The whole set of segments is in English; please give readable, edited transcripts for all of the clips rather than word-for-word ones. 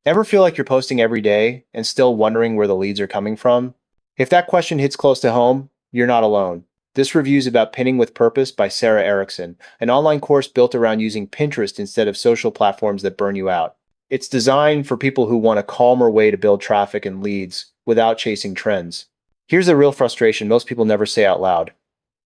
Ever feel like you're posting every day and still wondering where the leads are coming from? If that question hits close to home, you're not alone. This review is about Pinning with Purpose by Sarah Erickson, an online course built around using Pinterest instead of social platforms that burn you out. It's designed for people who want a calmer way to build traffic and leads without chasing trends. Here's the real frustration most people never say out loud.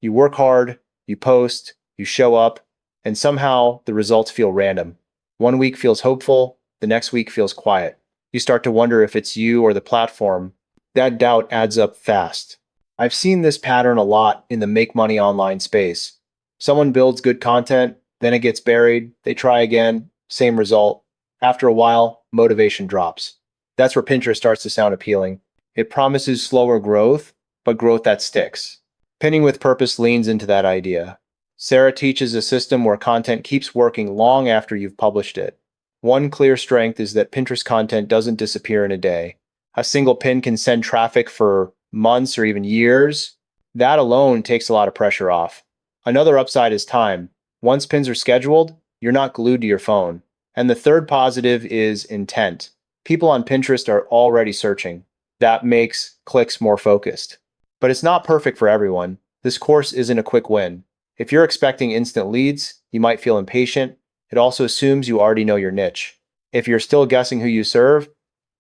You work hard, you post, you show up, and somehow the results feel random. One week feels hopeful, the next week feels quiet. You start to wonder if it's you or the platform. That doubt adds up fast. I've seen this pattern a lot in the make money online space. Someone builds good content, then it gets buried, they try again, same result. After a while, motivation drops. That's where Pinterest starts to sound appealing. It promises slower growth, but growth that sticks. Pinning with Purpose leans into that idea. Sarah teaches a system where content keeps working long after you've published it. One clear strength is that Pinterest content doesn't disappear in a day. A single pin can send traffic for months or even years. That alone takes a lot of pressure off. Another upside is time. Once pins are scheduled, you're not glued to your phone. And the third positive is intent. People on Pinterest are already searching. That makes clicks more focused. But it's not perfect for everyone. This course isn't a quick win. If you're expecting instant leads, you might feel impatient. It also assumes you already know your niche. If you're still guessing who you serve,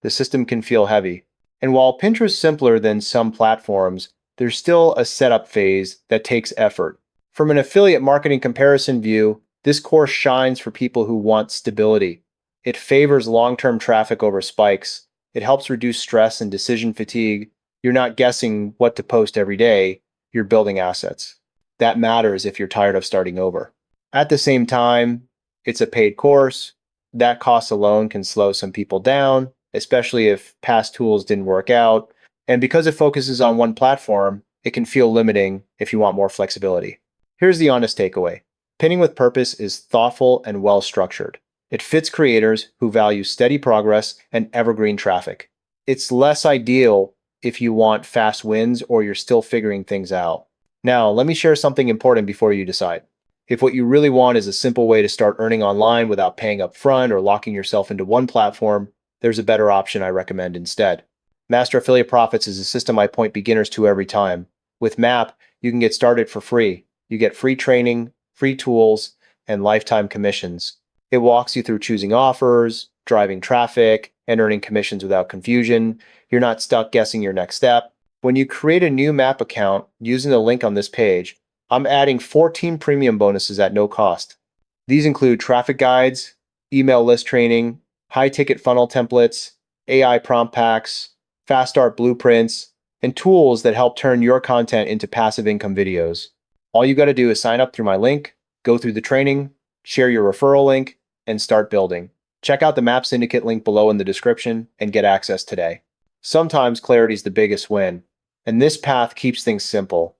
the system can feel heavy. And while Pinterest is simpler than some platforms, there's still a setup phase that takes effort. From an affiliate marketing comparison view, this course shines for people who want stability. It favors long-term traffic over spikes. It helps reduce stress and decision fatigue. You're not guessing what to post every day, you're building assets. That matters if you're tired of starting over. At the same time, it's a paid course. That cost alone can slow some people down, especially if past tools didn't work out. And because it focuses on one platform, it can feel limiting if you want more flexibility. Here's the honest takeaway. Pinning with Purpose is thoughtful and well structured. It fits creators who value steady progress and evergreen traffic. It's less ideal if you want fast wins or you're still figuring things out. Now, let me share something important before you decide. If what you really want is a simple way to start earning online without paying upfront or locking yourself into one platform, there's a better option I recommend instead. Master Affiliate Profits is a system I point beginners to every time. With MAP, you can get started for free. You get free training, free tools, and lifetime commissions. It walks you through choosing offers, driving traffic, and earning commissions without confusion. You're not stuck guessing your next step. When you create a new MAP account using the link on this page, I'm adding 14 premium bonuses at no cost. These include traffic guides, email list training, high-ticket funnel templates, AI prompt packs, fast start blueprints, and tools that help turn your content into passive income videos. All you got to do is sign up through my link, go through the training, share your referral link, and start building. Check out the MAP Syndicate link below in the description and get access today. Sometimes clarity is the biggest win, and this path keeps things simple.